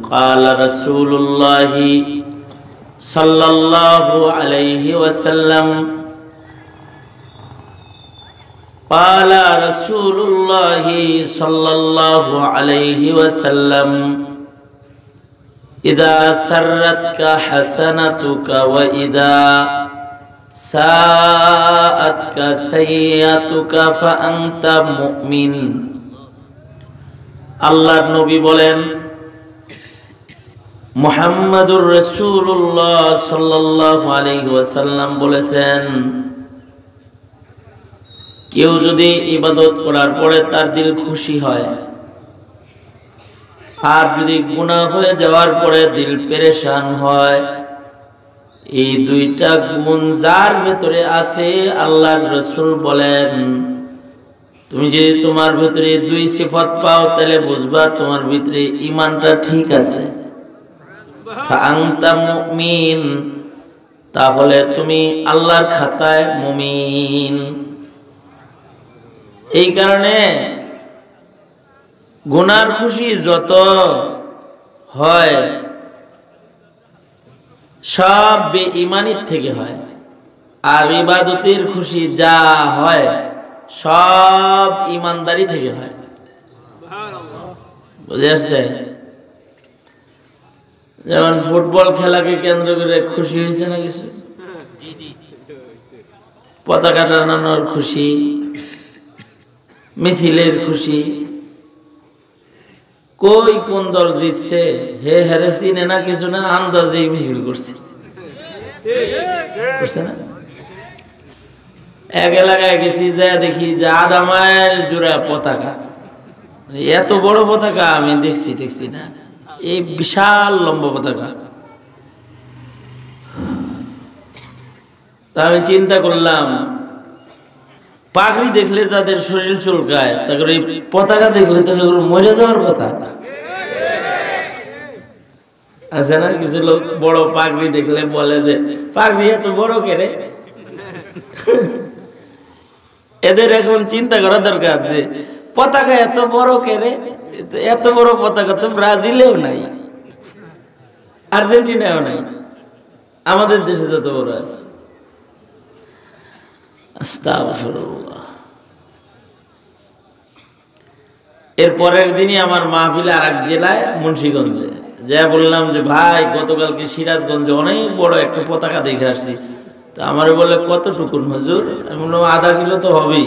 قال رسول الله صلى الله عليه وسلم قال رسول الله صلى الله عليه وسلم إذا سرتك حسنتك وإذا ساءتك سيئتك فأنت مؤمن আল্লাহর নবী বলেন মুহাম্মাদুর রাসূলুল্লাহ সাল্লাল্লাহু আলাইহি ওয়াসাল্লাম বলেছেন কেউ যদি ইবাদত করার পরে তার দিল খুশি হয় আর যদি গুনাহ হয়ে যাওয়ার পরে দিল পেরেশান হয় এই দুইটা গুণ যার ভেতরে আছে আল্লাহর রাসূল বলেন তুমি যদি তোমার ভিতরে দুই সিফাত পাও তাহলে বুঝবা তোমার ভিতরে ঈমানটা ঠিক আছে ফাআনতা মুমিন তাহলে তুমি আল্লাহর খাতায় মুমিন এই কারণে গুনার খুশি যত হয় সব বেঈমানির থেকে হয় আর ইবাদতের খুশি যা হয় সব ইমানদারি থেকে হয় বুঝে আসছে যেমন ফুটবল খেলাকে কেন্দ্র করে খুশি হয়েছে না কিছু পতাকা টানানোর খুশি মিছিলের খুশি কই কোন দল জিতছে হে হেরে চিনে না কিছু না আন্দাজেই মিছিল করছে এক এলাকায় গেছি যা দেখি যে আধা মাইল জোড়া পতাকা এত বড় পতাকা আমি দেখছি না এই বিশাল লম্বা পতাকা আমি চিন্তা করলাম পাগড়ি দেখলে যাদের শরীর চুলকায় তারপরে এই পতাকা দেখলে তো মরে যাওয়ার কথা আছে না কিছু লোক বড় পাগড়ি দেখলে বলে যে পাগড়ি এত বড় কেরে এদের এখন চিন্তা করা দরকার যে পতাকা এত বড় কেরে এত বড় পতাকা তো ব্রাজিলেও নাই আর্জেন্টিনাও নাই আমাদের দেশে যত বড় আছে আস্তাগফিরুল্লাহ এর পরের দিনই আমার মাহফিল আর এক জেলায় মুন্সিগঞ্জে যা বললাম যে ভাই গতকালকে সিরাজগঞ্জে অনেক বড় একটা পতাকা দেখে আসছি তা আমারে বলে কতটুকুন হুজুর আমি বললাম আধা কিলো তো হবেই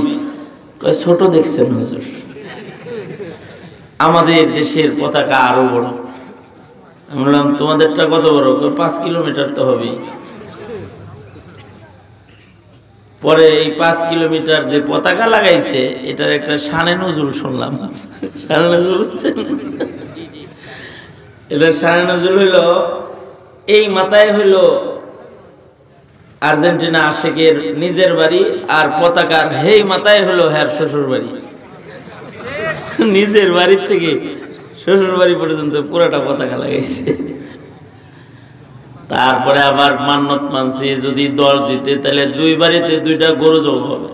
কয় ছোট দেখছেন হুজুর আমাদের দেশের পতাকা আরো বড় আমি বললাম তোমাদেরটা কত বড় 5 কিলোমিটার তো হবেই পরে এই 5 কিলোমিটার যে পতাকা লাগাইছে এটার একটা শানে নজরুল শুনলাম শানে নজরুল হচ্ছে এটার শানে নজরুল হইল এই মাথায় হইল আর্জেন্টিনা আশেকের নিজের বাড়ি আর পতাকার হেই মাথায় হলো হ্যার শ্বশুর বাড়ি নিজের বাড়ির থেকে শ্বশুর বাড়ি পর্যন্ত পুরাটা পতাকা লাগাইছে তারপরে আবার মান্নত মানছি যদি দল জিতে তাহলে দুই বাড়িতে দুইটা গরু জব হবে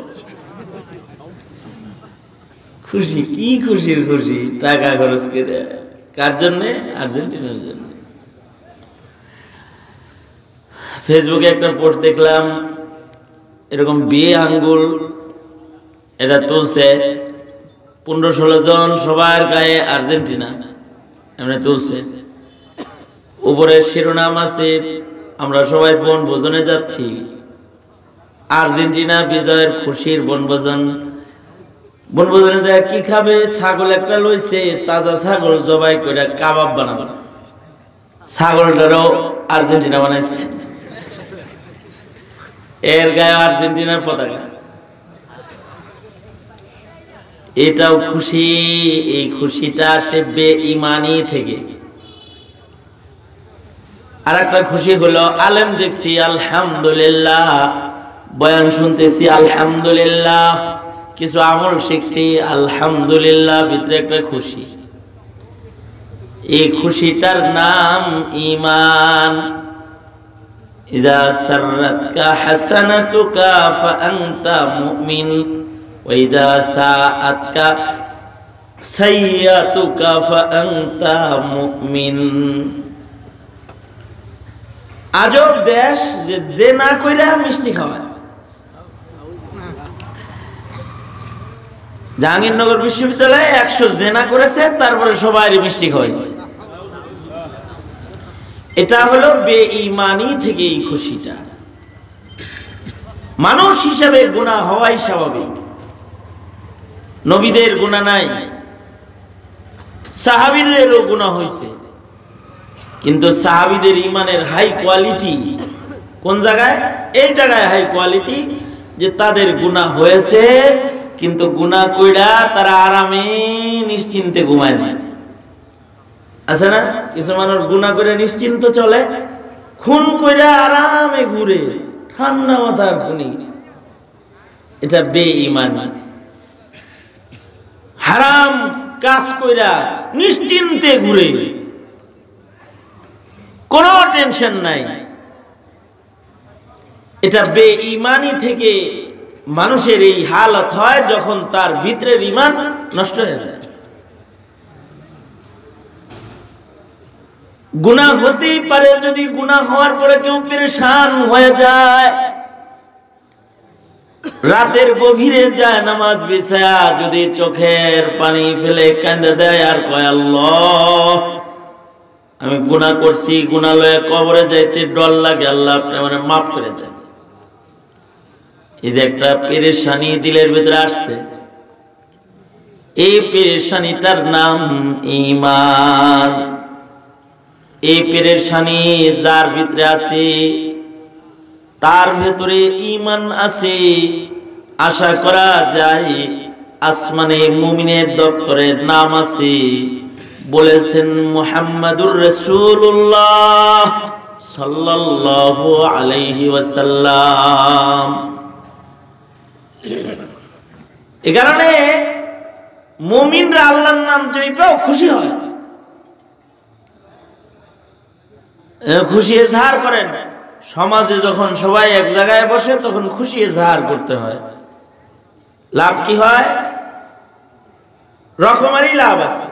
খুশি কি খুশির খুশি টাকা খরচ করে কার জন্য আর্জেন্টিনার জন্য ফেসবুকে একটা পোস্ট দেখলাম এরকম বিয়ে আঙ্গুল এটা তুলছে 15-16 জন সবার গায়ে আর্জেন্টিনা এমনি তুলছে উপরে শিরোনাম আছে আমরা সবাই বনভোজনে যাচ্ছি আর্জেন্টিনা বিজয়ের খুশির বনভোজনে যায় কি খাবে ছাগল একটা লইছে তাজা ছাগল জবাই করে কাবাব বানাবে ছাগলটারও আর্জেন্টিনা বানাইছে এর গায়ে আর্জেন্টিনার পতাকা এটাও খুশি এই খুশিটা আসে বেঈমানি থেকে আরেকটা খুশি হলো আলেম দেখছি আলহামদুলিল্লাহ বয়ান শুনতেছি আলহামদুলিল্লাহ কিছু আমল শিখছি আলহামদুলিল্লাহ ভিতরে একটা খুশি এই খুশিটার নাম ঈমান ইযা সাররাতকা হাসানাতুকা ফাআনতা মুমিন ওয়া ইযা সাআতকা সাইয়াতুকা ফাআনতা মুমিন। আজব দেশ যে জেনা কইরা মিষ্টি খাওয়ায়। জাহাঙ্গীরনগর বিশ্ববিদ্যালয়ে 100 জেনা করেছে, তারপরে সবাই মিষ্টি খাওয়াইছে। এটা হলো বেঈমানি থেকে এই খুশিটা। মানুষ হিসাবে গুনাহ হওয়াই স্বাভাবিক। নবীদের গুনাহ নাই, সাহাবীদেরও গুনাহ হয়েছে, কিন্তু সাহাবীদের ইমানের হাই কোয়ালিটি কোন জায়গায়? এই জায়গায় হাই কোয়ালিটি যে তাদের গুনাহ হয়েছে, কিন্তু গুনাহ কইরা তারা আরামে নিশ্চিন্তে ঘুমায় না। আছে না কিছু মানুষ গুনাহ করে নিশ্চিন্ত চলে, খুন কইরা আরামে ঘুরে, ঠান্ডা মাথার খুনি। এটা বেঈমানি। হারাম কাজ কইরা নিশ্চিন্তে ঘুরে, কোনো টেনশন নাই। এটা বেঈমানি থেকে মানুষের এই হালত হয় যখন তার ভিতরের ঈমান নষ্ট হয়ে যায়। গুনাহ হতেই পারে, যদি গুনাহ হওয়ার পরে কেউ পেরেশান হয়ে যায়, রাতের গভীরে যায় নামাজ বিছায়া যদি চোখের পানি ফেলে কাঁদে দেয় আর কয় আল্লাহ আমি গুনাহ করছি, গুনাহ লয়ে কবরে যাইতে ডর লাগে, আল্লাহ আপনি আমারে মাফ করে দেন। এই যে একটা পেরেশানি দিলের ভিতরে আসছে, এই পেরেশানিটার নাম ঈমান। এই পেরেশানি যার ভিতরে আছে তার ভেতরে ঈমান আছে। আশা করা যায় আসমানে মুমিনের দপ্তরের নাম আছে। বলেছেন মুহাম্মাদুর রাসূলুল্লাহ সাল্লাল্লাহু আলাইহি ওয়াসাল্লাম। এই কারণে মুমিনরা আল্লাহর নাম জপেও খুশি হয়, খুশি এজহার করেন। সমাজে যখন সবাই এক জায়গায় বসে তখন খুশি এজহার করতে হয়। লাভ কি হয়? রকমারি লাভ আছে।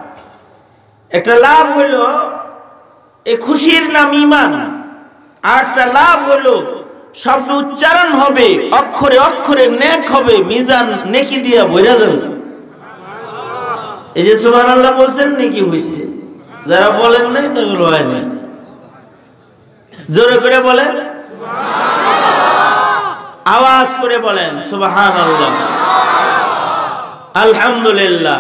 একটা লাভ হইল এই খুশির নাম ঈমান, আর একটা লাভ হইল শব্দ উচ্চারণ হবে, অক্ষরে অক্ষরে নেক হবে, মিজান নেকি দিয়া ভরা যাবে। এই যে সুবহানাল্লাহ বলছেন, নেকি হইছে। যারা বলেন নাই তাগুলো হয় না। জোরে করে বলেন, আওয়াজ করে বলেন সুবহানাল্লাহ, আলহামদুলিল্লাহ,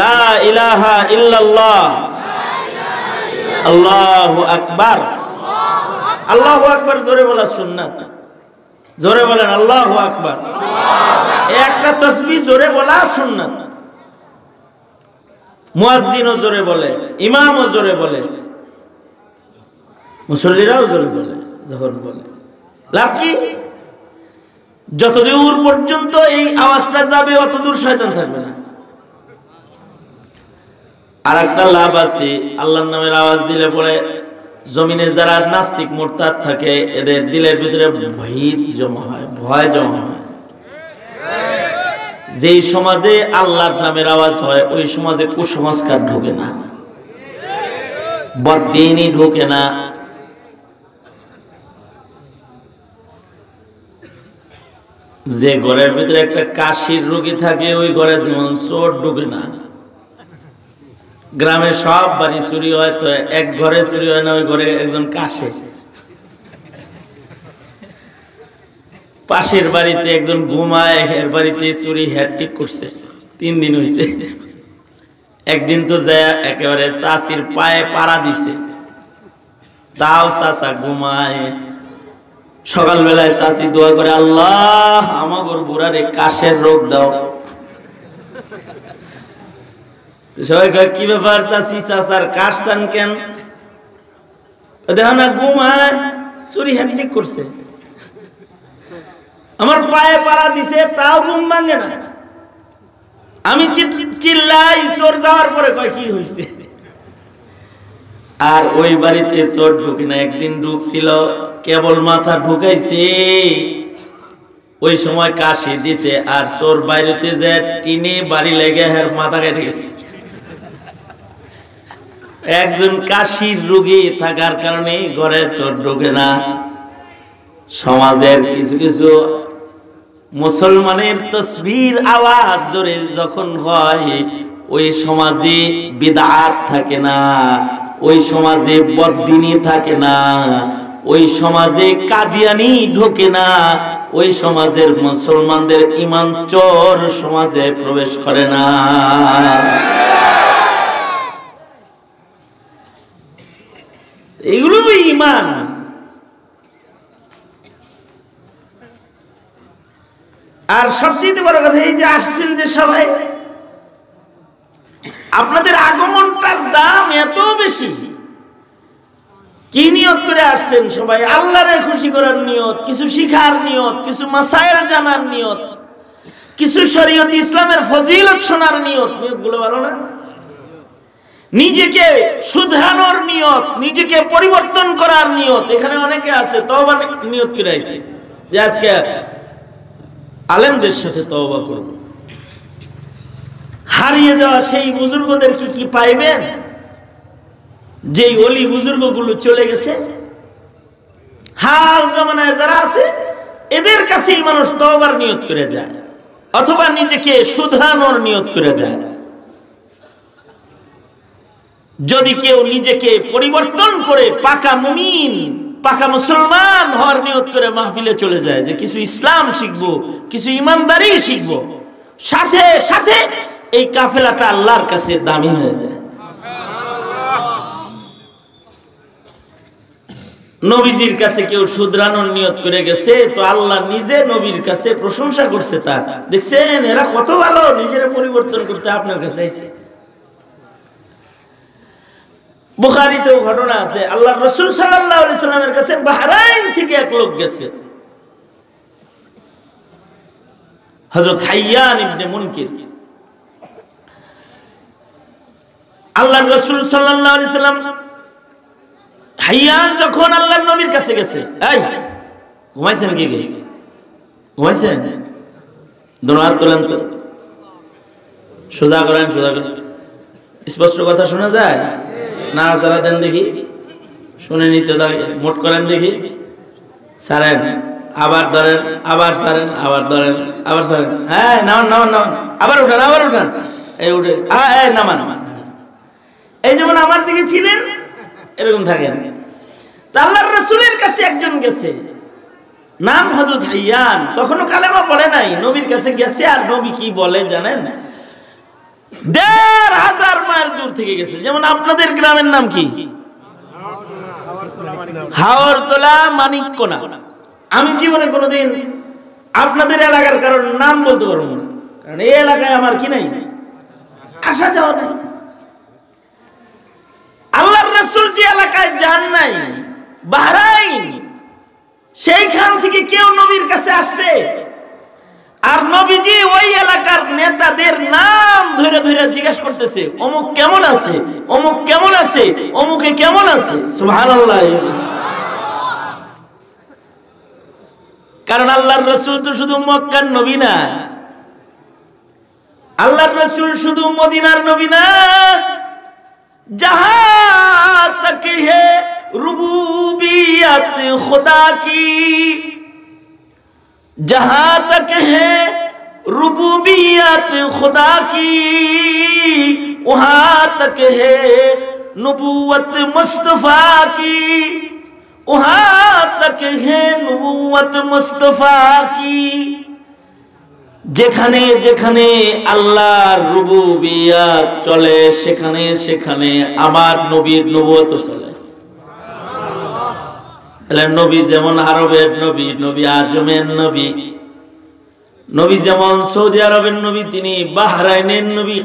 লা ইলাহা ইল্লাল্লাহ, আল্লাহু আকবার। আল্লাহু আকবার জোরে বলা সুন্নাত। জোরে বলেন আল্লাহু আকবার। একটা তাসবিহ জোরে বলা সুন্নাত। মুয়াজ্জিনও জোরে বলে, ইমামও জোরে বলে, মুসল্লিরাও জোরে বলে। যখন বলে লাভ কি? যতদূর পর্যন্ত এই আওয়াজটা যাবে অতদূর শয়তান থাকবে না। আর একটা লাভ আছে, আল্লাহর নামের আওয়াজ দিলে পরে জমিনে যারা নাস্তিক মুরতাদ থাকে এদের দিলের ভিতরে ভীত জমা হয়, ভয় জমা হয়। যেই সমাজে আল্লাহর নামের আওয়াজ হয় ওই সমাজে কুসংস্কার ঢোকে না, বদদিনী ঢোকে না। যে ঘরের ভিতরে একটা কাশির রোগী থাকে ওই ঘরে যেমন চোর ঢোকে না। গ্রামে সব বাড়ি চুরি হয়, তো এক ঘরে চুরি হয় না, ওই ঘরে একজন কাশে। পাশের বাড়িতে একজন ঘুমায়, এর বাড়িতে চুরি হ্যাট্রিক করছে, 3 দিন হয়েছে। একদিন তো যায় একেবারে চাষির পায়ে পাড়া দিছে, তাও চাষা ঘুমায়। সকালবেলায় চাষি দোয়া করে, আল্লাহ আমাগর বুড়ারে কাশের রোগ দাও। সবাই কয় কি ব্যাপার চাষি, চাষার কাশ চান কেন? দেখো না ঘুমায়, চুরি হ্যাট্রিক করছে, আমার পায়ে পাড়া দিছে, তাও ঘুম ভাঙে না। আমি চিল্লাই, চোর যাওয়ার পরে কয় কি হয়েছে? আর ওই বাড়িতে চোর ঢুকে না, একদিন ঢুকছিল, কেবল মাথা ঢুকাইছে ওই সময় কাশি দিছে আর চোর বাইরেতে যে টিনে বাড়ি লেগে হের মাথা কেটে গেছে। একজন কাশির রোগী থাকার কারণে ঘরে চোর ঢোকে না। সমাজের কিছু কিছু মুসলমানের তাসবির আওয়াজ জোরে যখন হয় ওই সমাজে বিদআত থাকে না, ওই সমাজে বদদিনী থাকে না, ওই সমাজে কাদিয়ানি ঢোকে না, ওই সমাজের মুসলমানদের ঈমান চোর সমাজে প্রবেশ করে না। এগুলো ঈমান। আর সবচেয়ে বড় কথা এই যে আসছেন যে সবাই, আপনাদের আগমনটার দাম এত বেশি। কি নিয়ত করে আসছেন সবাই? আল্লাহরে খুশি করার নিয়ত, কিছু শিখার নিয়ত, কিছু মাসায়েল জানার নিয়ত, কিছু শরীয়ত ইসলামের ফজিলত শোনার নিয়ত। নিয়তগুলো ভালো না? নিজেকে শুধরানোর নিয়ত, নিজেকে পরিবর্তন করার নিয়ত। এখানে অনেকে আছে তওবা নিয়ত করে আইছে যে আজকে আলেমদের সাথে তওবা করব। হারিয়ে যাওয়া সেই বুজুর্গদের কি পাইবেন? যেই ওলি বুজুর্গগুলো চলে গেছে, হাল জামানায় যারা আছে এদের কাছেই মানুষ তওবার নিয়ত করে যায়, অথবা নিজেকে শুধরানোর নিয়ত করে যায়। যদি কেউ নিজেকে পরিবর্তন করে পাকা মুমিন, পাকা মুসলমান হওয়ার নিয়ত করে মাহফিলে চলে যায় যে কিছু ইসলাম শিখবো, কিছু ইমানদারি শিখবো, সাথে সাথে এই কাফেলাটা আল্লাহর কাছে দামি হয়ে যায়। নবীজির কাছে কেউ শুধরানোর নিয়ত করে গেছে তো আল্লাহ নিজে নবীর কাছে প্রশংসা করছে তার। দেখছেন এরা কত ভালো, নিজেরা পরিবর্তন করতে আপনার কাছে আইছে। বুখারীতেও ঘটনা আছে, আল্লাহর রাসূল সাল্লাল্লাহু আলাইহি সাল্লামের কাছে বাহরাইন থেকে এক লোক গেছে, হযরত হাইয়ান ইবনে মুনকির। আল্লাহর রাসূল সাল্লাল্লাহু আলাইহি সাল্লাম হাইয়ান যখন আল্লাহর নবীর কাছে গেছে, এই ঘুমাইছেন কি? ঘুমাইছেন? দুনো হাত তোলেন তো, সোজা করেন, সোজা করেন। স্পষ্ট কথা শোনা যায় না? যারা দেন দেখি, শুনে নিতে মোট করেন দেখি, ছাড়েন, আবার ধরেন, আবার ছাড়েন, আবার ধরেন, আবার ছাড়েন। হ্যাঁ নামান নামান নামান, আবার উঠান, আবার উঠান, এই উঠে নামান নামান। এই যেমন আমার দিকে ছিলেন এরকম থাকেন। আল্লাহর রাসূলের কাছে একজন গেছে, নাম হযরত হাইয়ান, তখনও কালেমা পড়ে নাই, নবীর কাছে গেছে। আর নবী কি বলে জানেন? ১৫০০ মাইল দূর থেকে গেছে। যেমন আপনাদের গ্রামের নাম কি? হাওরতলা, মানিককোনা। আমি জীবনে কোনোদিন আপনাদের এলাকার কারণ নাম বলতে পারবো না, কারণ এই এলাকায় আমার কি নাই, আসা যাওয়া নাই। আল্লাহর রাসূল যে এলাকায় যান নাই, বাহরাইন, সেইখান থেকে কেউ নবীর কাছে আসছে। আর নবীজি ওই এলাকার নেতাদের নাম ধরে ধরে জিজ্ঞাসা করতেছে, অমুক কেমন আছে, অমুক কেমন আছে, অমুকে কেমন আছে। সুবহানাল্লাহ। কারণ আল্লাহর রাসূল তো শুধু মক্কার নবী না, আল্লাহর রাসূল শুধু মদিনার নবী না। जहां तक है रुबूबियत खुदा की, जहां तक है रुबूबियत खुदा की, वहां तक है नबूवत मुस्तफा की, वहां तक है नबूवत मुस्तफा की। যেখানে যেখানে আল্লাহর রুবুবিয়ত চলে সেখানে সেখানে আমার নবীর নবুয়ত চলে। তাহলে নবী যেমন আরবের নবী, নবী আজমের নবী, নবী যেমন সৌদি আরবের নবী, তিনি বাহরাইনের নবী,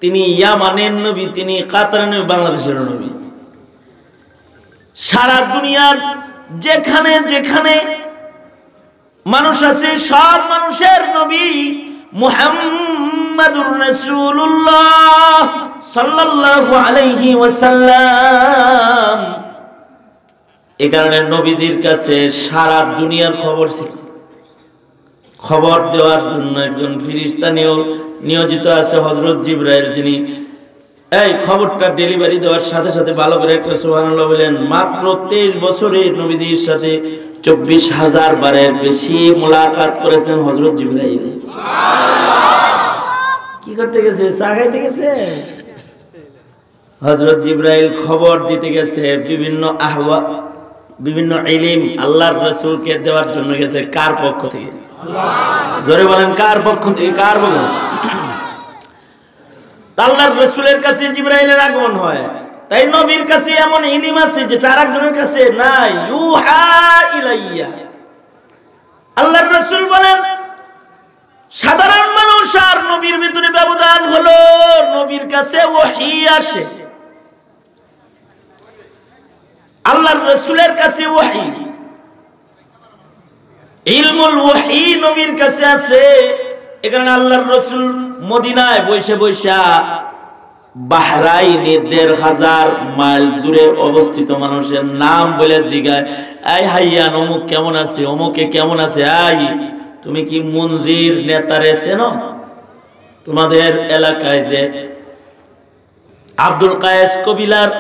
তিনি ইয়ামানের নবী, তিনি কাতারের নবী, বাংলাদেশের নবী। সারা দুনিয়ার যেখানে যেখানে মানুষ আছে সব মানুষের নবী মুহাম্মাদুর রাসূলুল্লাহ সাল্লাল্লাহু আলাইহি ওয়াসাল্লাম। এই কারণে নবীজির কাছে সারা দুনিয়ার খবর ছিল। খবর দেওয়ার জন্য একজন ফেরেশতা নিয়োজিত আছে হযরত জিবরাইল, যিনি এই খবরটা ডেলিভারি দেওয়ার সাথে সাথে ভালো করে একটা সুবহানাল্লাহ বলেন। মাত্র 23 বছরে নবীজির সাথে 24,000 বারের বেশি মোলাকাত করেছেন হযরত জিবরাইল। কি করতে গেছে? চা খাইতে গেছে? হযরত জিবরাইল খবর দিতে গেছে, বিভিন্ন ইলম আল্লাহর রাসূলকে দেওয়ার জন্য গেছে। কার পক্ষ থেকে? জোরে বলেন, কার পক্ষ থেকে? কার বলেন? আল্লাহর রাসূলের কাছে জিবরাইলের আগমন হয়, তাই নবীর কাছে এমন ইলম আছে যেটা আরেকজনের কাছে নাই। ইউহা ইলাইয়া, আল্লাহর রাসূল বলেন সাধারণ মানুষ আর নবীর ভিতরে ব্যবধান হলো নবীর কাছে ওহী আসে, আল্লাহর রাসূলের কাছে ওহী, ইলমুল ওহী নবীর কাছে আছে। এখানে আল্লাহর রাসূল মদিনায় বসে বসে বাহরাইনে ১,৫০০ মাইল দূরে অবস্থিত মানুষের নাম বলে জিগায়, এই হাইয়ান অমুক কেমন আছে, অমুকে কেমন আছে, আই তুমি কি মুনজির নেতারে চেনো? তোমাদের এলাকায় যে আব্দুল কায়েস কবিলার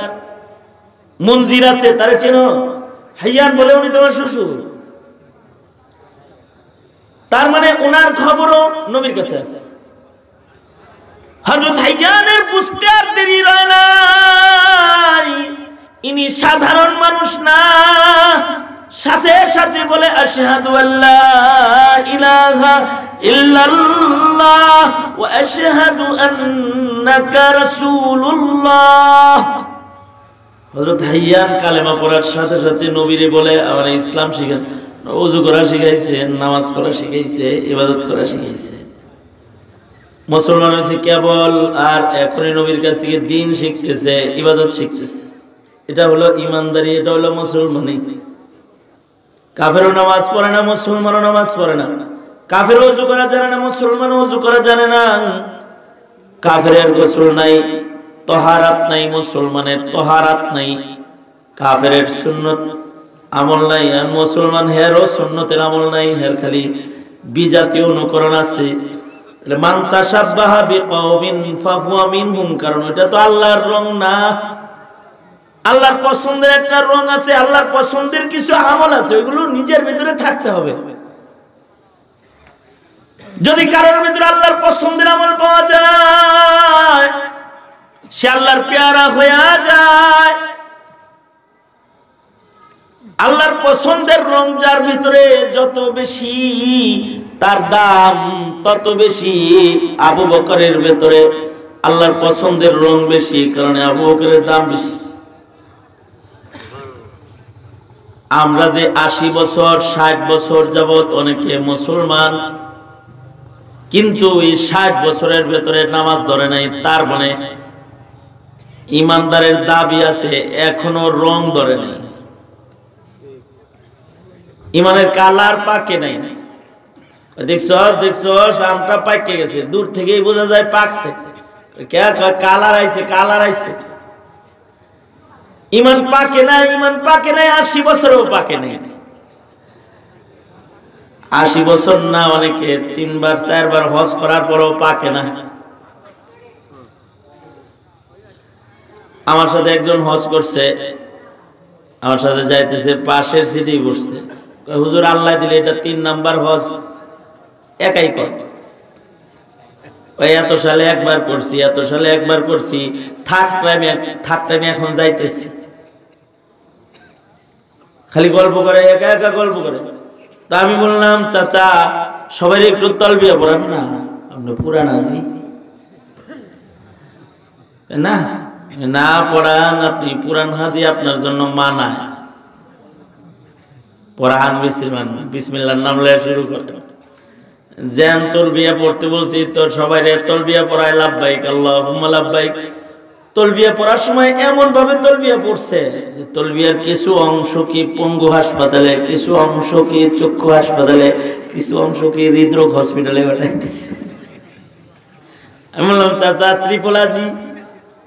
মুনজির আছে তারে চেনো? হাইয়ান বলে উনি তোমার শ্বশুর। তার মানে ওনার খবরও নবীর কাছে আছে। হযরত হাইয়ানের বুঝতে আর দেরি হয় নাই, ইনি সাধারণ মানুষ না। সাথে সাথে বলে আশহাদু আল্লা ইলাহা ইল্লাল্লাহ ওয়া আশহাদু আন্নাকা রাসূলুল্লাহ। হযরত হাইয়ান কালেমা পড়ার সাথে সাথে নবীরে বলে আমার ইসলাম শিখা, ওযু করা শিখাইছে, নামাজ পড়া শিখাইছে, ইবাদত করা শিখাইছে। মুসলমান হয়েছে কেবল, আর এখনই নবীর কাছ থেকে দ্বীন শিখতেছে, ইবাদত শিখতেছে। এটা হলো ইমানদারি, এটা হলো মুসলমানি। কাফেরও নামাজ পড়ে না, মুসলমানও নামাজ পড়ে না। কাফের ওযু করা জানে না, মুসলমান ওযু করা জানে না। কাফেরের গোসল নাই, তহারাত নাই, মুসলমানের তহারাত নাই। কাফেরের সুন্নত আমল নাই, আর মুসলমান হেরও সুন্নতের আমল নাই, হের খালি বিজাতীয় অনুকরণ আছে। মান তাশাব্বাহা বিকওমিন ফাহুয়া মিনহুম, কারণ এটা তো আল্লাহর রং না। আল্লাহর পছন্দের একটা রং আছে, আল্লাহর পছন্দের কিছু আমল আছে, ওইগুলো নিজের ভিতরে থাকতে হবে। যদি কারোর ভিতরে আল্লাহর পছন্দের আমল পাওয়া যায়, সে আল্লাহর পেয়ারা হয়ে যায়। আল্লাহর পছন্দের রং যার ভিতরে যত বেশি, তার দাম তত বেশি। আবু বকরের ভেতরে আল্লাহর পছন্দের রং বেশি, কারণ আবু বকরের দাম বেশি। আমরা যে ৮০ বছর ৬০ বছর যাবত অনেকে মুসলমান, কিন্তু এই ৬০ বছরের ভেতরে নামাজ ধরে নাই, তার মানে ইমানদারের দাবি আছে, এখনো রং ধরে নাই, ইমানের কালার পাকে নাই। দেখছো আমটা পাকে গেছে, দূর থেকেই বোঝা যায় পাকছে। কালার আইছে, কালার আইছে। ইমান পাকে নাই, ইমান পাকে নাই, ৮০ বছরেও পাকে নাই। ৮০ বছর না, অনেকে ৩ বার ৪ বার হজ করার পরেও পাকে না। আমার সাথে একজন হজ করছে, আমার সাথে যাইতেছে, পাশের সিটি বসছে। হুজুর আল্লাহ দিলে এটা ৩ নাম্বার হজ, একাই কর। ওই এত সালে একবার করছি, এত সালে একবার করছি, থার্ড টাইমে এখন যাইতেছি। খালি গল্প করে, একা একা গল্প করে। তা আমি বললাম, চাচা সবাই একটু তালবিয়া পড়ান না, আপনি পুরান আছি না, না পড়ান, আপনি পুরান হাজি, আপনার জন্য মানায়। পড়ান বিসমিল্লাহর নাম লয়ে শুরু করেন। যেন তলবিয়া পড়তে বলছি, তোর সবাই তলবিয়া পড়ায় লাব্বাইক আল্লাহুম্মা লাব্বাইক। তলবিয়া পড়ার সময় এমন ভাবে তলবিয়া পড়ছে যে তলবিয়ার কিছু অংশ কি পঙ্গু হাসপাতালে, কিছু অংশ কি চক্ষু হাসপাতালে, কিছু অংশ কি হৃদরোগ হসপিটালে পাঠাইতেছে। আমি বললাম, চাচা ত্রিপলাজি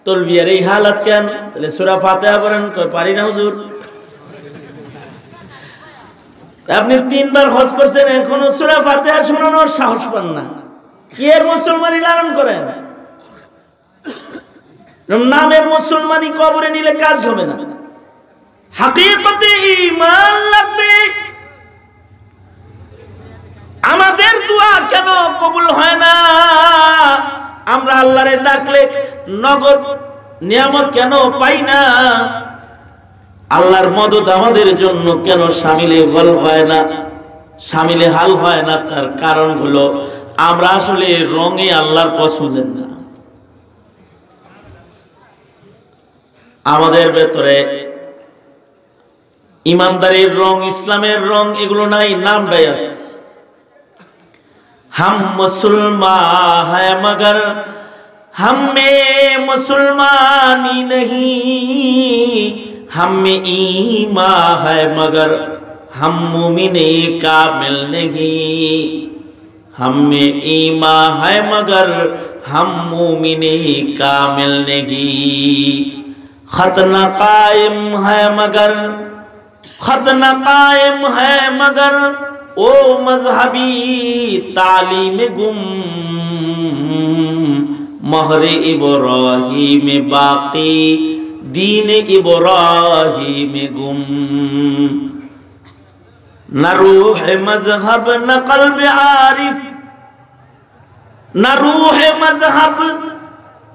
তলবিয়ার এই হালাত কেন? তাহলে সূরা ফাতিহা পড়েন। কই পারি না হুজুর। আপনি 3 বার হজ করছেন, এখনো সূরা ফাতিহা শোনানোর সাহস পান না, কি এর মুসলমানি লালন করেন? নামের মুসলমানি কবরে নিলে কাজ হবে না, হাকিকতে ঈমান লাগবে। আমাদের দোয়া কেন কবুল হয় না? আমরা আল্লাহরে ডাকলে নগদ নিয়ামত কেন পাই না? আল্লাহর মদদ আমাদের জন্য কেন শামিলে হল হয় না, শামিলে হাল হয় না? তার কারণ হলো আমরা আসলে রঙে আল্লাহর পছন্দের না। আমাদের ভেতরে ইমানদারির রং, ইসলামের রং এগুলো নাই, নামটাই আছে। हम मुसलमान है मगर हम में मुसलमानी नहीं, हम में ईमान है मगर हम मुमिने कामिल नहीं, हम में ईमान है मगर हम मुमिने कामिल नहीं, खतना कायम है मगर खतना कायम है मगर ओ मजहबी तालीम गुम, महरे इब्राहीम बाकी दीन इब्राहीम गुम, न रूह मजहब न कल्ब आरिफ, न रूह मजहब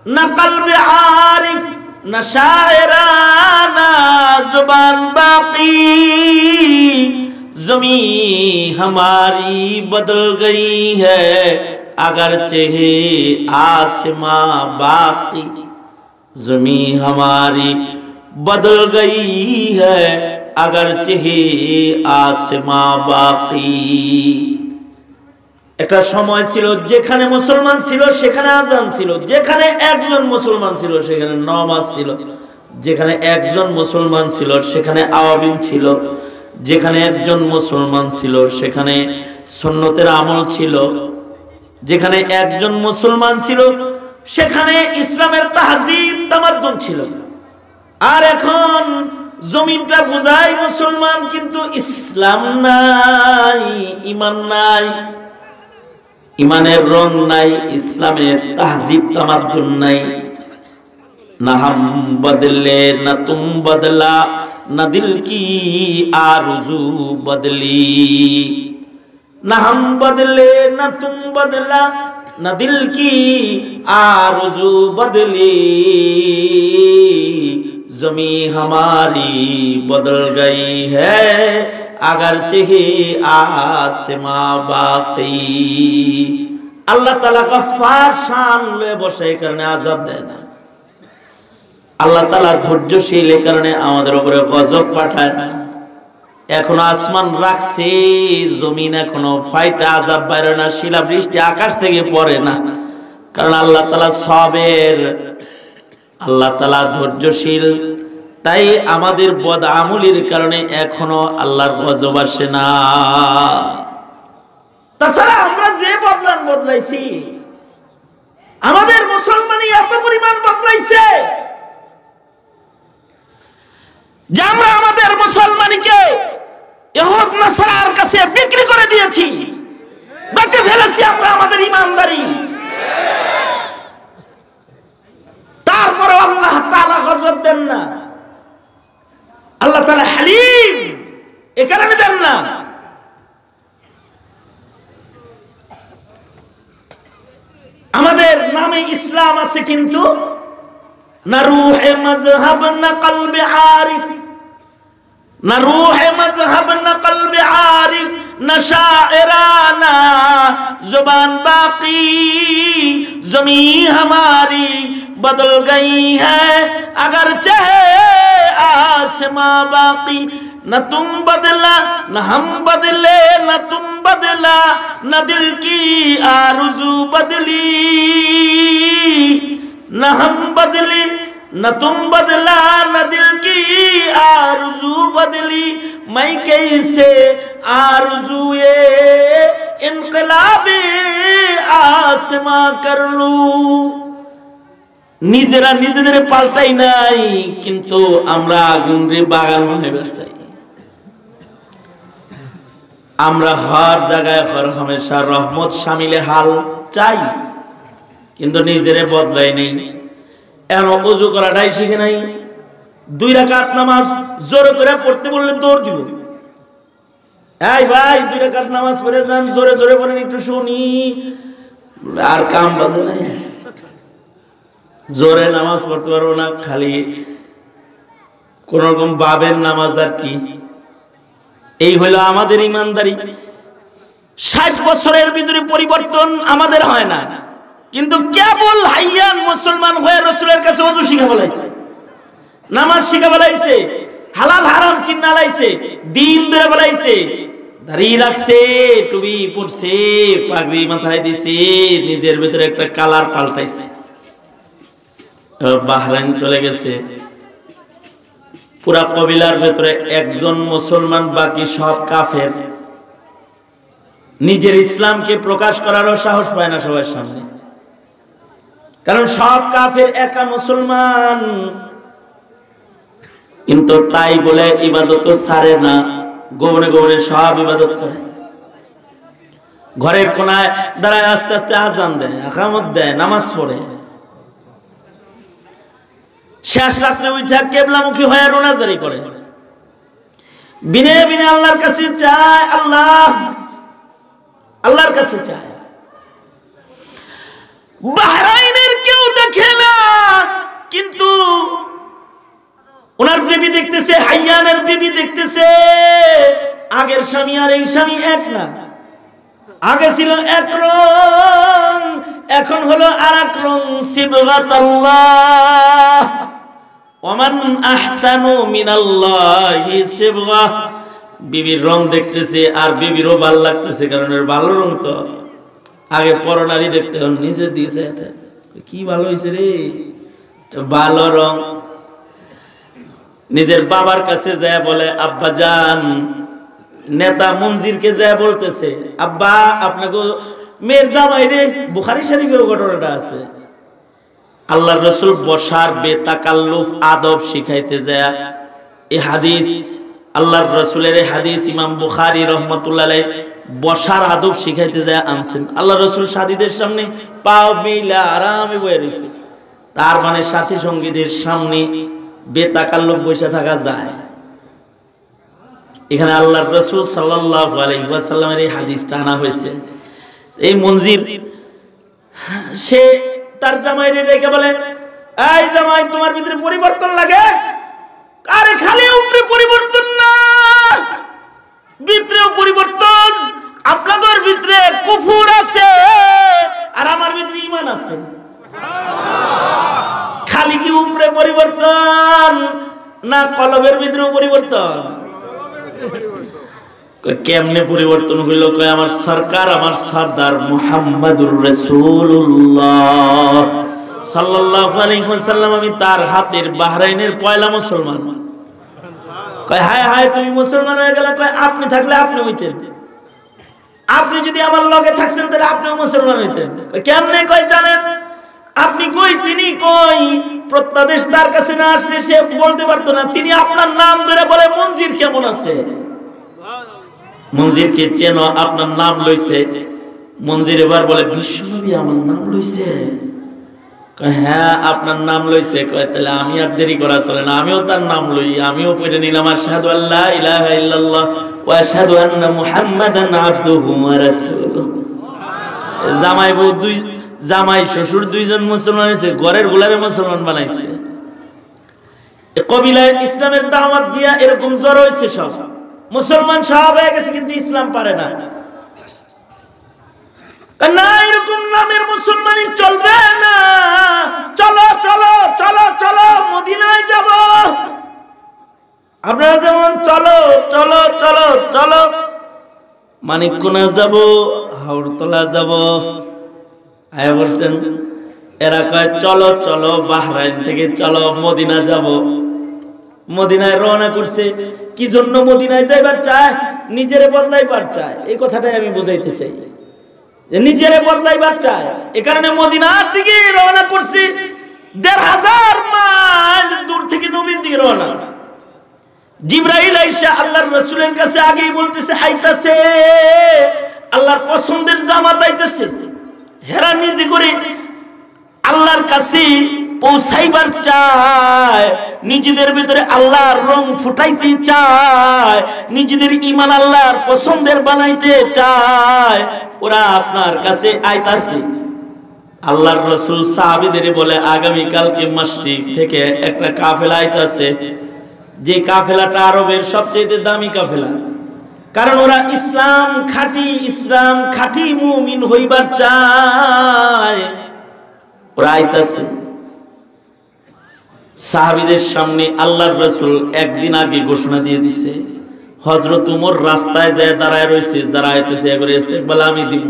न कल्ब आरिफ, न शायराना जुबान बाकी, ज़मीं हमारी बदल गई है अगरचे आसमां बाकी, ज़मीं हमारी बदल गई है अगरचे आसमां बाकी। একটা সময় ছিল যেখানে মুসলমান ছিল সেখানে আজান ছিল, যেখানে একজন মুসলমান ছিল সেখানে নামাজ ছিল, যেখানে একজন মুসলমান ছিল সেখানে আওয়াবিন ছিল, যেখানে একজন মুসলমান ছিল সেখানে সুন্নতের আমল ছিল, যেখানে একজন মুসলমান ছিল সেখানে ইসলামের তাহজিব তামাদ্দুন ছিল। আর এখন জমিনটা বুঝায় মুসলমান, কিন্তু ইসলাম নাই, ঈমান নাই, ঈমানের রং নাই, ইসলামের তাহজিব তামাদ্দুন নাই। না হাম বদলে না তুম বদলা, না দিল কি आरज़ू बदली, ना हम बदले ना तुम बदला, ना दिल की आरज़ू बदली, ज़मीं हमारी बदल गई है अगरचे आसमां बाकी। अल्लाह ताला गफ्फार शान ले बसे करने आज़ाब देना, আল্লাহ তাআলা ধৈর্যশীল, এই কারণে আমাদের উপরে গজব পাঠায় না। এখনো আসমান রাখছে, জমিন এখনো ফাইটা আযাব বাইরে না, শিলা বৃষ্টি আকাশ থেকে পড়ে না, কারণ আল্লাহ তাআলা সবের, আল্লাহ তাআলা ধৈর্যশীল। তাই আমাদের বদআমলির কারণে এখনো আল্লাহর গজব আসে না। তাছাড়া আমরা যে বদলাইছি, আমাদের মুসলমানি এত পরিমাণ বদলাইছে যে আমরা আমাদের মুসলমানিকে ইহুদ নাসারার কাছে বিক্রি করে দিয়েছি, বেচে ফেলেছি আমরা আমাদের ইমানদারি। তারপরে আল্লাহ তাআলা গজব দেন না, আল্লাহ তাআলা হালিম, এ কারণে দেন না। আমাদের নামে ইসলাম আছে, কিন্তু না রূহে মজহব না কলবে আরিফ, না রূহে মজহব না কলবে আরিফ, না শায়রানা जुबान बाकी, ज़मीं हमारी बदल गई है अगर चाहे आसमां बाकी, न तुम बदला न हम बदले, न तुम बदला न दिल की आरज़ू बदली, न हम बदले न तुम बदला न दिल की आरज़ू बदली, मैं कैसे आरज़ूए इनकलाबे आसमां कर लूं। নিজেরা নিজেদের পাল্টাই নাই, কিন্তু আমরা আগুন রে বাগান বানাইবার চাই। আমরা হর জায়গায় হর হামেশা রহমত শামিলে হাল চাই, কিন্তু নিজেরে বদলাই নেই। এখন ওযু করাটাই শিখে নাই। 2 রাকাত নামাজ জোরে করে পড়তে বললে দৌড় দিব। এই ভাই 2 রাকাত নামাজ পড়ে যান, জোরে জোরে পড়েন একটু শুনি। আর কাম বাজে নাই, জোরে নামাজ পড়তে পারবো না, খালি কোন রকম বাবের নামাজ আর কি। এই হলো আমাদের ইমানদারি। 60 বছরের ভিতরে পরিবর্তন আমাদের হয় না, কিন্তু কেবল হাইয়ান মুসলমান হয়ে রাসূলের কাছে ওযু শিখা ফেলাইছে, নামাজ শিখা ফেলাইছে, হালাল হারাম চিন্না লাইছে, দিন ধরে ফেলাইছে, দাড়ি রাখছে, টুপি পরছে, পাগড়ি মাথায় দিছে, নিজের ভিতরে একটা কালার পাল্টাইছে। বাহরাইন চলে গেছে, পুরা কবিলার ভেতরে একজন মুসলমান, বাকি সব কাফের। নিজের ইসলামকে প্রকাশ করারও সাহস পায় না সবার সামনে, কারণ সব কাফের, একা মুসলমান। কিন্তু তাই বলে ইবাদত ছাড়ে না, গোপনে গোপনে সব ইবাদত করে। ঘরের কোনায় দাঁড়ায় আস্তে আস্তে আজান দেয়, ইকামত দেয়, নামাজ পড়ে। শেষ রাত্রে উঠা কেবলামুখী হয়ে রোনাজারি করে, বিনে বিনে আল্লাহর কাছে চায়, আল্লাহর কাছে চায়। বাহরাইনের কেউ দেখে না, কিন্তু ওনার বিবি দেখতেছে, হাইয়ানের বিবি দেখতেছে। আগের স্বামী আর এই স্বামী এক না। আগে ছিল এক রং, এখন হলো আরেক রং। সিবগাতাল্লাহ ওমান আহসানু মিনাল্লাহি সিবগা। বিবির রং দেখতেছে আর বিবিরও ভালো লাগতেছে, কারণ এর ভালো রং তো। আগে পরনারী দেখতে নিজে দিয়েছে, কি ভালো হয়েছে রে, ভালো রং। নিজের বাবার কাছে যায় বলে, আব্বা জান, নেতা মঞ্জিরকে যায় বলতেছে, আব্বা আপনাকে মেয়ের জামাই রে। বুখারী শরীফেও ঘটনাটা আছে। আল্লাহর রাসূল বসার বেতাকাল্লুফ আদব শিখাইতে যায়। এই হাদিস, আল্লাহর রাসূলের এই হাদিস ইমাম বুখারী রাহমাতুল্লাহ আলাইহি বসার আদব শিখাইতে যায় আনছেন। আল্লাহর রাসূল সাথীদের সামনে পাও মিলা আরামে বসে রইছে। তার মানে সাথী সঙ্গীদের সামনে বেতাকাল্লুফ বসে থাকা যায়। এখানে আল্লাহর রাসূল সাল্লাল্লাহু আলাইহি ওয়াসাল্লামের এই হাদিসটা আনা হয়েছে। এই মঞ্জির সে তার জামাইরে ডেকে বলে, এই জামাই, তোমার ভিতরে পরিবর্তন লাগে? আরে খালি উপরে পরিবর্তন না, ভিতরেও পরিবর্তন। আপনাদের ভিতরে কুফর আছে আর আমার ভিতরে ঈমান আছে। খালি কি উপরে পরিবর্তন না কলবের ভিতরেও পরিবর্তন? কেমনে পরিবর্তন হইল? কয় আমার সরকার, আমার সরদার মুহাম্মাদুর রাসূলুল্লাহ সাল্লাল্লাহু আলাইহি ওয়াসাল্লাম, আমি তার হাতের বাহরাইনের পয়লা মুসলমান। কয় হায় হায়, তুমি মুসলমান হয়ে গেলে? কয় আপনি থাকলে আপনি হইতেন, আপনি যদি আমার লগে থাকতেন তাহলে আপনিও মুসলমান হইতেন। কেমনে? কয় জানেন আপনি কই, তিনি কই। প্রত্যাদেশ তার কাছে না আসলে সে বলতে পারতো না। তিনি আপনার নাম ধরে বলে, মঞ্জির কেমন আছে? মঞ্জিরকে চেনো? আপনার নাম লইছে। মঞ্জির এবার বলে, বিশ্বনবী আমার নাম লইছে? হ্যাঁ আপনার নাম লইছে। কয় তাহলে আমি আর দেরি করা চলে না, আমিও তার নাম লই, আমিও পড়ে নিলাম আশহাদু আল্লা ইলাহা ইল্লাল্লাহ ওয়া আশহাদু আন্না মুহাম্মাদান আবদুহু ওয়া রাসূলুহু। জামাই বউ জামাই শ্বশুর দুইজন মুসলমান হয়েছে, ঘরের গুলারে মুসলমান বানাইছে। কবিলায় ইসলামের দাওয়াত দিয়া এরকম জড় হয়েছে, সব মুসলমান সব হয়ে গেছে, কিন্তু ইসলাম পারে না। না, এরকম নামের মুসলমানি চলবে না। চলো চলো চলো চলো মদিনায় যাব। আপনারা যেমন চলো চলো চলো চলো মানিককুনা যাব, হাওড়তলা যাব, আয়া বলছেন। এরা কয় চলো চলো বাহরাইন থেকে চলো মদিনা যাব। মদিনায় রওনা করছে। কি জন্য মদিনায় যাইবার চায়? নিজেরে বদলাইবার চায়। এই কথাটাই আমি বোঝাইতে চাই, নিজেরে বদলাইবার চায়। এ কারণে মদিনার দিকে রওনা করছে। ১৫০০ মাইল দূর থেকে নবীর দিকে রওনা। জিবরাইল আইসা আল্লাহর রাসূলের কাছে আগেই বলতেছে আইতাছে, আল্লাহর পছন্দের জামাত আইতাছে। হেরা নিজে করে আল্লাহর কাছে পৌঁছাইবার চায়, নিজেদের ভিতরে আল্লাহর রং ফুটাইতে চায়, নিজেদের ঈমান আল্লাহর পছন্দের বানাইতে চায়। ওরা আপনার কাছে আইতাছে। আল্লাহর রাসূল সাহাবীদের বলে আগামী কালকে মাশরিক থেকে একটা কাফেলা আইতাছে, যে কাফেলাটা আরবের সবচেয়ে দামি কাফেলা। কারণ ওরা ইসলাম খাঁটি মুমিন হইবার চায়। ওরা আইতাছে। সাহাবীদের সামনে আল্লাহর রাসূল একদিন আগে ঘোষণা দিয়ে দিছে, হযরত ওমর রাস্তায় যায় দাঁড়ায় রয়েছে, যারা আইতেছে এবারে ইস্তেকবাল আমি দিব।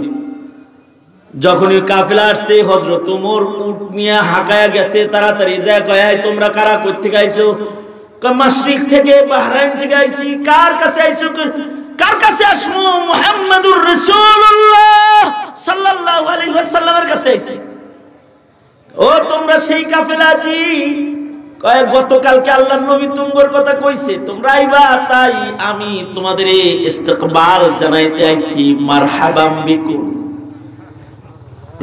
যখন ওই কাফেলা আসছে, হযরত ওমর উট নিয়ে হাঁকায়া গেছে, তাড়াতাড়ি যায় কয় তোমরা কারা কই থেকে আইছো? মাশরিক থেকে, বাহরাইন থেকে আইছি। কার কাছে আইছো? কার কাছে আসমু? মুহাম্মাদুর রাসূলুল্লাহ সাল্লাল্লাহু আলাইহি ওয়াসাল্লামের কাছে আইছি। ও তোমরা সেই কাফেলা জি? কয় গতকালকে আল্লাহর নবী তোমার কথা কইছে তোমরা আইবা, তাই আমি তোমাদের ইস্তেকবাল জানাইতে আইছি। মারহাবাম বিকুম,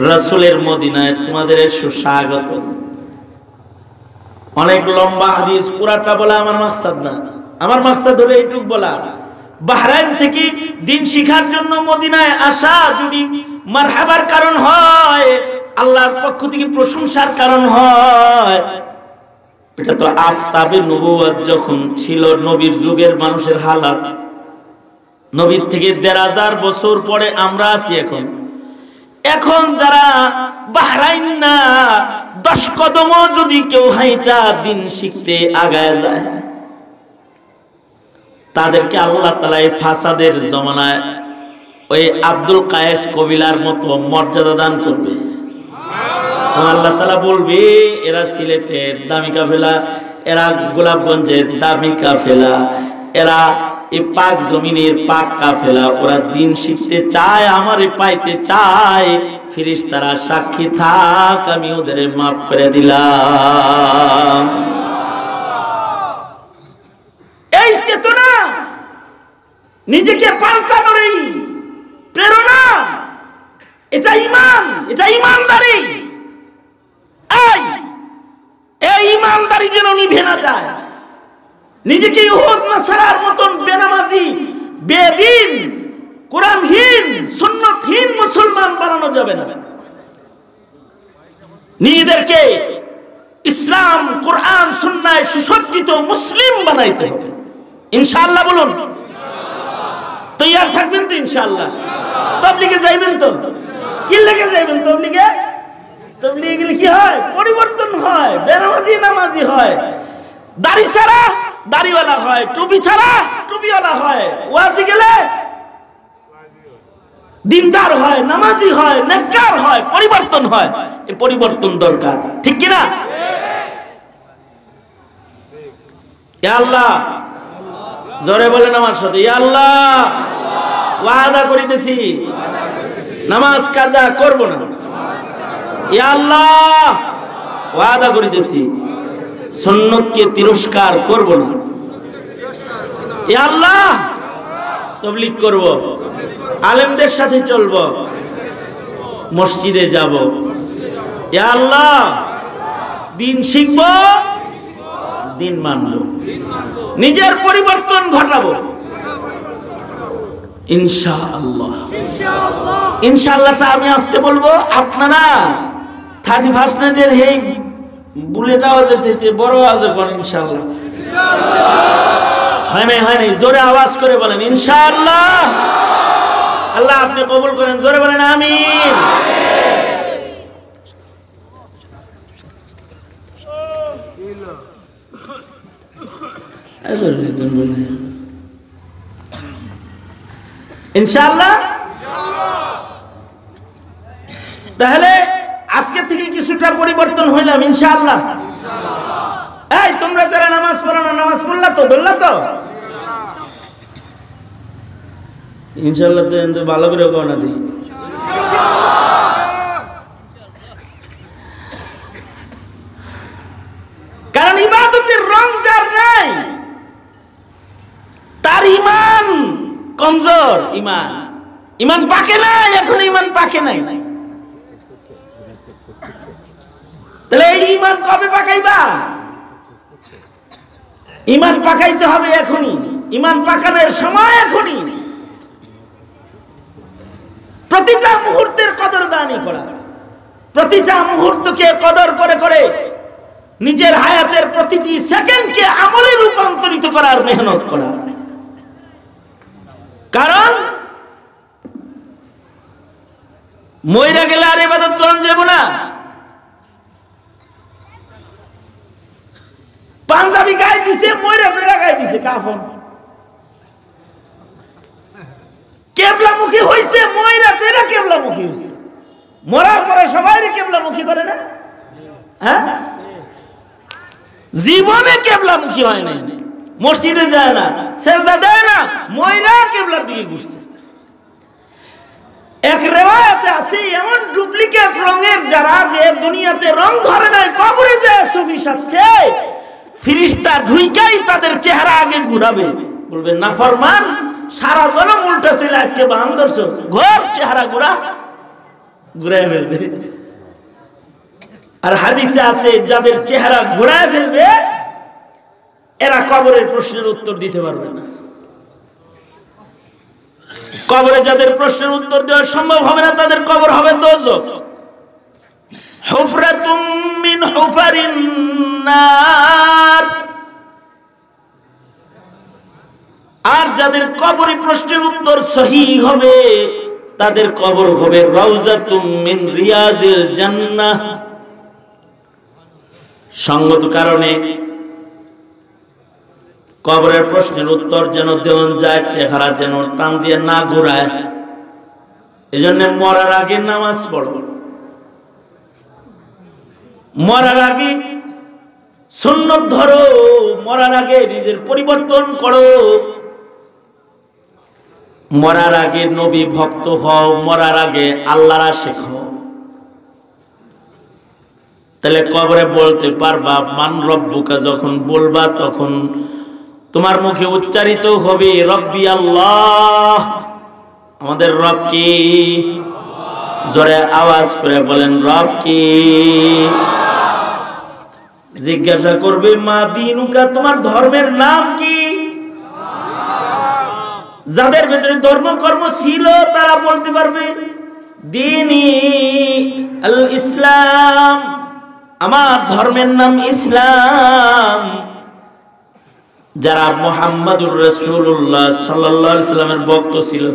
রাসূলের মদিনায় তোমাদের সুস্বাগত। অনেক লম্বা হাদিস, পুরাটা বলা আমার মাকসাদ না। আমার মাকসাদ হলো এইটুক বলা, বাহরাইন থেকে দিন শিখার জন্য মদিনায় আসা যদি মারহাবার কারণ হয়, আল্লাহর পক্ষ থেকে প্রশংসার কারণ হয়, এটা তো আফতাবে নবুয়ত যখন ছিল, নবীর যুগের মানুষের হালাত। নবীর থেকে ১৫০০ বছর পরে আমরা আছি। এখন যারা বাহরাইন না 10 কদমও যদি কেউ হাইটা দিন শিখতে আগায় যায়, তাদেরকে আল্লাহ তাআলা এই ফাসাদের জমানায় ওই আব্দুল কায়েস কবিলার মতো মর্যাদা দান করবে। আল্লাহ তাআলা বলবে এরা সিলেটের দামি কাফেলা, এরা গোলাপগঞ্জের দামি কাফেলা, এরা এই পাক জমিনের পাক কাফেলা। ওরা দিন শিখতে চায়, আমারে পাইতে চায়। ফেরেশতারা সাক্ষী থাক, আমি ওদের মাফ করে দিলাম। এই চেতনা, নিজেকে পাল্টানোর এই প্রেরণা, এটা ঈমান, এটা ঈমানদারি। এই ঈমানদারি যেন নিভে না যায়। নিজেকে ইহুদ নাসারার মতন বেনামাজি, বেদিন, কোরআনহীন, সুন্নতহীন মুসলমান বানানো যাবে না। নিজেদেরকে ইসলাম, কোরআন, সুন্নায় সুসজ্জিত মুসলিম বানাইতে হবে। ইনশাআল্লাহ বলুন। তৈয়ার থাকবেন তো ইনশাআল্লাহ? তাবলীগে যাইবেন তো? কি লেগে যাইবেন তাবলীগে? তাবলীগে গেলে কি হয়? পরিবর্তন হয়, বেনামাজি নামাজি হয়, দাড়ি ছাড়া দাড়িওয়ালা হয়, টুপি ছাড়া টুপিওয়ালা হয়, ওয়াজি গেলে দিনদার হয়, নামাজি হয়, নেককার হয়, পরিবর্তন হয়। এই পরিবর্তন দরকার, ঠিক কি না? ইয়া আল্লাহ, জোরে বলেন আমার সাথে, ইয়া আল্লাহ, ওয়াদা করিতেছি নামাজ কাজা করব না। ইয়া আল্লাহ, ওয়াদা করিতেছি সুন্নতকে তিরস্কার করব না। ইয়া আল্লাহ, তাবলীগ করব, আলেমদের সাথে চলব, মসজিদে যাব। ইয়া আল্লাহ, দিন শিখব, দিন মানব, নিজের পরিবর্তন ঘটাবো ইনশাআল্লাহ। ইনশাআল্লাহটা আমি আসতে বলবো, আপনারা 31 নাইটের এই বুলেট আওয়াজের চাইতে বড় আওয়াজে বলেন ইনশাআল্লাহ। হয় নাই, জোরে আওয়াজ করে বলেন ইনশাআল্লাহ। আল্লাহ আপনি কবুল করেন, জোরে বলেন আমিন। ইনশাআল্লাহ। তাহলে আজকে থেকে কিছুটা পরিবর্তন হইলাম ইনশাআল্লাহ। এই তোমরা যারা নামাজ পড়ো না, নামাজ পড়লা তো, ধরলা তো ইনশাআল্লাহ। তো ভালো করে গণনা দিই। কারণ ইবাদতের রং যার নাই, কমজোর ইমান, ইমান পাকে নাই, এখন ইমান পাকে নাই। তাহলে এই ইমান কবে পাকাইবা? ইমান পাকাইতে হবে এখনই, ইমান পাকানোর সময় এখনই। প্রতিটা মুহূর্তের কদরদানি করা, প্রতিটা মুহূর্তকে কদর করে করে নিজের হায়াতের প্রতিটি সেকেন্ডকে আমলে রূপান্তরিত করার মেহনত করা। কারণ মইরা গেলে আর ইবাদত করন যাব না। পাঞ্জাবি গায়ে দিছে, মইরা ফেরা গায়ে দিছে, কাফন কেবলামুখী হইছে, মইরা ফেরা কেবলামুখী হইছে। মরার পরে সবাই কেবলামুখী করে না? হ্যাঁ, জীবনে কেবলামুখী হয় নাই, মসজিদে যায় না, সেজদা দেয় না, মইরা কেবলার দিকে ঘুরছে। এক রিওয়ায়াতে আছে এমন ডুপ্লিকেট রঙের যারা যে দুনিয়াতে রং ধরে নাই, কবরে যায় সুফি সাজছে, ফেরেশতা ঢুইকাই তাদের চেহারা আগে ঘুরাবে, বলবে নাফরমান, সারা জনম উল্টা ছিল, আজকে বান্দরছ ঘর চেহারা ঘুরায় ফেলবে। আর হাদিসে আছে যাদের চেহারা ঘুরায় ফেলবে এরা কবরের প্রশ্নের উত্তর দিতে পারবে না। কবরে যাদের প্রশ্নের উত্তর দেওয়া সম্ভব হবে না তাদের কবর হবে দোজখ, হুফরাতুম মিন হুফারিন নার। আর যাদের কবরে প্রশ্নের উত্তর সহি হবে তাদের কবর হবে রাউজাতুম মিন রিয়াজিল জান্নাহ। সঙ্গত কারণে কবরের প্রশ্নের উত্তর যেন দেওয়া যায়, চেহারা যেন টান দিয়ে না ঘুরায়। এজন্য মরার আগে নামাজ পড়ো, মরার আগে সুন্নত ধরো, মরার আগে নিজের পরিবর্তন করো, মরার আগে নবী ভক্ত হও, মরার আগে আল্লাহর আশিক হও। তাহলে কবরে বলতে পারবা মান রব্বুকা, যখন বলবা তখন তোমার মুখে উচ্চারিত হবে রব্বি আল্লাহ, আমাদের রব কি? জোরে আওয়াজ করে বলেন রব কি? জিজ্ঞাসা করবে মা দিনুকা, তোমার ধর্মের নাম কি? যাদের ভেতরে ধর্মকর্ম ছিল তারা বলতে পারবে দিনী আল ইসলাম, আমার ধর্মের নাম ইসলাম। যারা মুহাম্মাদুর রাসূলুল্লাহ সাল্লাল্লাহু আলাইহি সাল্লামের ভক্ত ছিল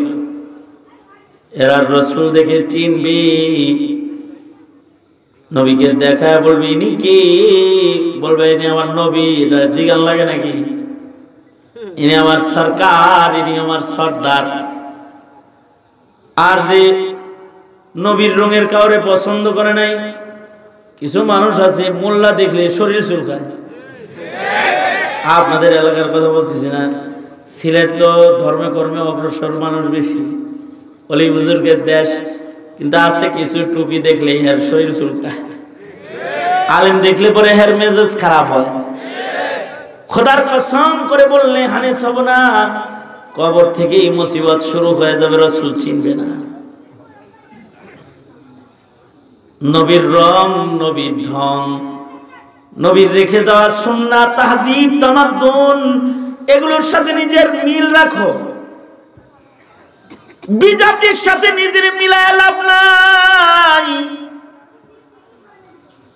এরা রাসূল দেখে চিনবি, নবীকে দেখা বলবি ইনি কি? বলবে ইনি আমার নবী। জিগান লাগে নাকি? ইনি আমার সরকার, ইনি আমার সর্দার। আর যে নবীর রঙের কাউরে পছন্দ করে নাই, কিছু মানুষ আছে মোল্লা দেখলে শরীর চুলকায়। আপনাদের এলাকার কথা বলতেছি না, সিলেট তো ধর্মে কর্মে অগ্রসর মানুষ বেশি, অলি বুজুর্গের দেশ, কিন্তু আছে কিছু টুপি দেখলে হের শরীর চুলকায়, আলেম দেখলে পরে হের মেজাজ খারাপ হয়। খোদার কসম করে বললে হানিস হব না, কবর থেকেই মুসিবত শুরু হয়ে যাবে, রাসূল চিনবে না। নবীর রং, নবীর ঢং, নবীর রেখে যাওয়া সুন্নাত, তাহজিব, তামাদ্দুন, এগুলোর সাথে নিজের মিল রাখো। বিজাতির সাথে নিজের মিলায় লাভ নাই।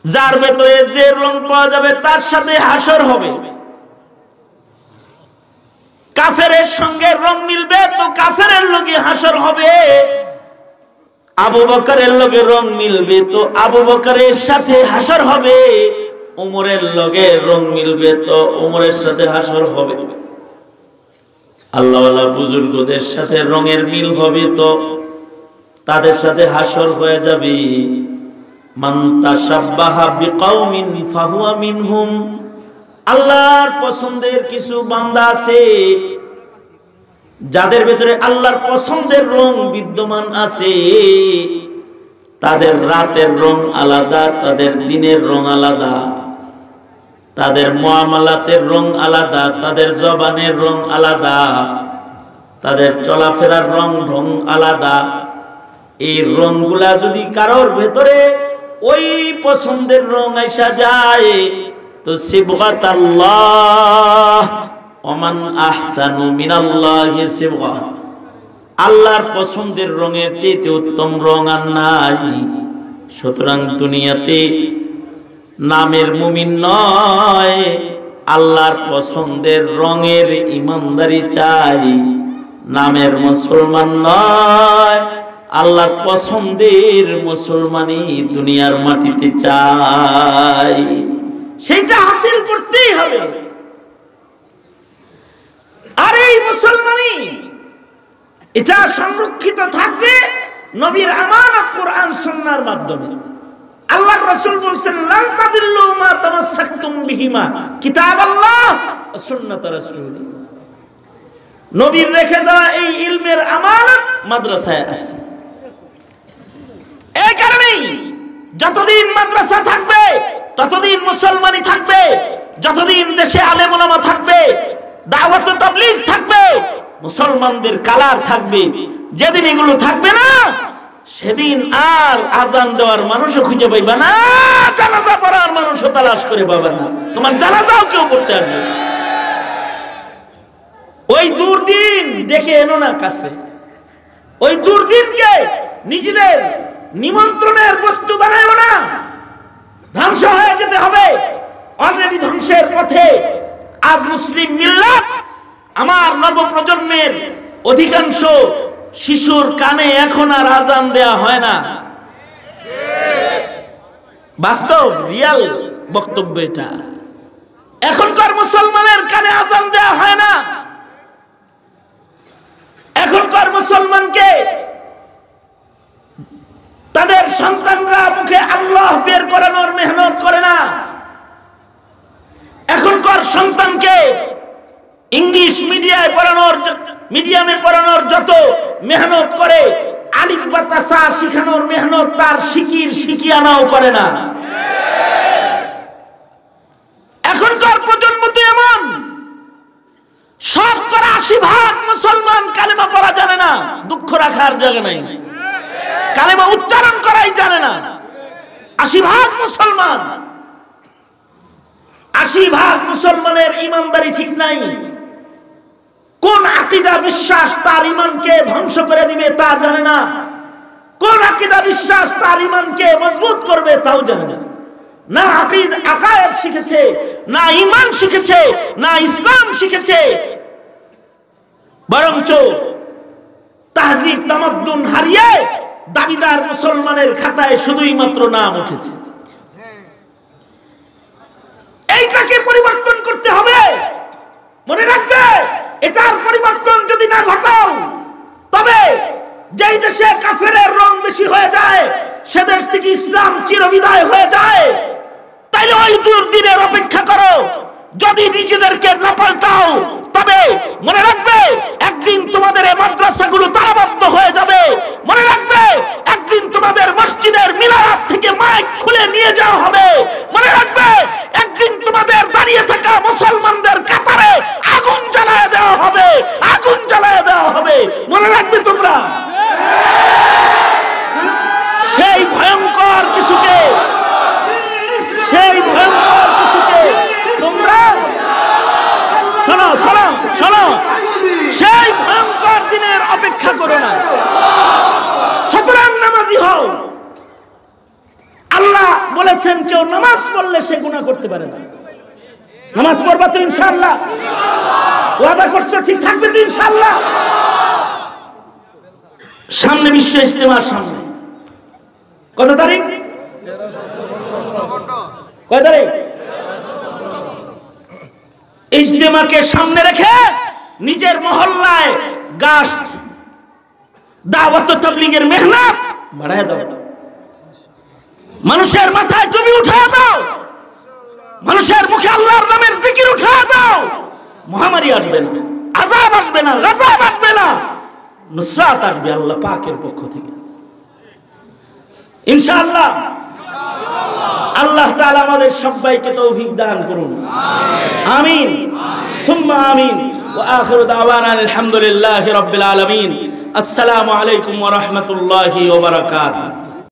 যার ভেতরে যে রং পাওয়া যাবে তার সাথে হাসর হবে। কাফেরের সঙ্গে রং মিলবে তো কাফেরের লগে হাসর হবে। আবু বকরের লগে রং মিলবে তো আবু বকরের সাথে হাসর হবে। উমরের লগে রং মিলবে তো উমরের সাথে হাসর হবে। আল্লাহওয়ালা বুজুর্গদের সাথে রঙের মিল হবে তো তাদের সাথে হাসর হয়ে যাবে। মান তাশাব্বাহা বিকাউমিন ফাহুয়া মিনহুম। আল্লাহর পছন্দের কিছু বান্দা আছে যাদের ভেতরে আল্লাহর পছন্দের রং বিদ্যমান আছে। তাদের রাতের রং আলাদা, তাদের দিনের রং আলাদা, তাদের মুআমালাতের রং আলাদা, তাদের জবানের রং আলাদা, তাদের চলাফেরার রং ঢং আলাদা। এই রংগুলা যদি কারোর ভেতরে ওই পছন্দের রং আইসা যায় তো সিবগাতাল্লাহ ওমান আহসানু মিনাল্লাহি সিবগা, আল্লাহর পছন্দের রঙের চেয়ে উত্তম রং আর নাই। সুতরাং দুনিয়াতে নামের মুমিন নয়, আল্লাহর পছন্দের রঙের ইমানদারি চাই। নামের মুসলমান নয়, আল্লাহর পছন্দের মুসলমানই দুনিয়ার মাটিতে চাই। সেটা হাসিল করতেই হবে। আর এই মুসলমানই এটা সংরক্ষিত থাকবে নবীর আমানত কোরআন সুন্নাহর মাধ্যমে। আল্লাহর রাসূল বলেন লান তাদিল্লু মা তামাসসাকতুম বিহিমা কিতাবাল্লাহ ওয়া সুন্নাত রাসূলি। নবীর রেখে দেওয়া এই ইলমের আমানত মাদ্রাসায় আছে। এই কারণেই যতদিন মাদ্রাসা থাকবে ততদিন মুসলমানই থাকবে, যতদিন দেশে আলেম ওলামা থাকবে, দাওয়াত ও তাবলীগ থাকবে, মুসলমানদের কালার থাকবে। যেদিন এগুলো থাকবে না সেদিন আর আজান দেওয়ার মানুষও খুঁজে পাইবা না, জানাজা পড়ার মানুষও তালাশ করে পাবে না, তোমার জানাজাও কেউ পড়তে আসবে। ওই দুর্দিন দেখে এনো না কাছে, ওই দুর্দিনকে নিজেদের নিমন্ত্রণের বস্তু বানাইও না। ধ্বংস হয়ে যেতে হবে, অলরেডি ধ্বংসের পথে আজ মুসলিম মিল্লাত। আমার নবপ্রজন্মের অধিকাংশ শিশুর কানে এখন আর আজান দেয়া হয় না। বাস্তব রিয়াল বক্তব্য এটা। এখনকার মুসলমানের কানে আজান দেয়া হয় না। এখনকার মুসলমানকে তাদের সন্তানরা মুখে আল্লাহ বের করানোর মেহনত করে না। এখনকার সন্তানকে ইংলিশ মিডিয়ামে পড়ানোর যত মেহনত করে, আলিফ বা তাসা শিখানোর মেহনত তার শিখিয়ানাও করে না। এখনকার প্রজন্ম তো এমন, 80% মুসলমান কালেমা পড়া জানে না, দুঃখ রাখার জায়গা নাই, কালেমা উচ্চারণ করাই জানে না। 80% মুসলমান, 80% মুসলমানের ইমানদারি ঠিক নাই। কোন আকীদা বিশ্বাস তার ঈমানকে ধ্বংস করে দিবে তা জানে না, কোন আকীদা বিশ্বাস তার ঈমানকে মজবুত করবে তাও জানে না। না আকায়েদ শিখেছে, না ঈমান শিখেছে, না ইসলাম শিখেছে, বরঞ্চ তাহজিব তামাদ্দুন হারিয়ে দাবিদার মুসলমানের খাতায় শুধুই মাত্র নাম উঠেছে। এইটাকে পরিবর্তন করতে হবে। মনে রাখবে, এটার পরিবর্তন যদি না ঘটাও তবে যেই দেশে কাফেরের রং বেশি হয়ে যায় সে দেশ থেকে ইসলাম চিরবিদায় হয়ে যায়। তাইলে ওই দুর্দিনের অপেক্ষা করো। যদি নিজেদেরকে না পাল্টাও তবে মনে রাখবে একদিন তোমাদের এই মাদ্রাসাগুলো তালাবদ্ধ হয়ে যাবে। মনে রাখবে একদিন তোমাদের মসজিদের মিনারাত থেকে মাইক খুলে নিয়ে যাওয়া হবে। মনে রাখবে একদিন তোমাদের দাঁড়িয়ে থাকা মুসলমানদের কাতারে আগুন জ্বালায় দেওয়া হবে, আগুন জ্বালায় দেওয়া হবে। মনে রাখবে তোমরা সেই ভয়ঙ্কর কিছুকে, সেই ভয়ঙ্কর কিছুকে তোমরা শোনো শোনো শোনো, সেই ভয়ঙ্কর দিনের অপেক্ষা করো না। সুতরাং নামাজি হও। আল্লাহ বলেছেন কেউ নামাজ পড়লে সে গুনাহ করতে পারে না। নামাজ পড়বা তো ইনশাআল্লাহ, ওয়াদা করছো ঠিক থাকবে তো ইনশাআল্লাহ। সামনে বিশ্ব ইজতেমার সামনে কত তারিখ? কয় তারিখ? ইজতেমাকে সামনে রেখে নিজের মহল্লায় গাছ দাওয়াত ও তাবলীগের মেহনত বাড়ায় দাও। মানুষের মাথায় টুপি উঠায় দাও, মানুষের মুখে আল্লাহর নামের জিকির উঠায় দাও। মহামারী আসবে না, আযাব আসবে না, গজব আসবে না, নুসরাত আসবে আল্লাহ পাকের পক্ষ থেকে ইনশাআল্লাহ। আল্লাহ তাআলা আমাদের সবাইকে তৌফিক দান করুন। আমিন সুম্মা আমিন। ওয়া আখিরু দাওয়ানা আলহামদুলিল্লাহি রাব্বিল আলামিন। আসসালামু আলাইকুম ওয়া রাহমাতুল্লাহি ওয়া বারাকাতুহু।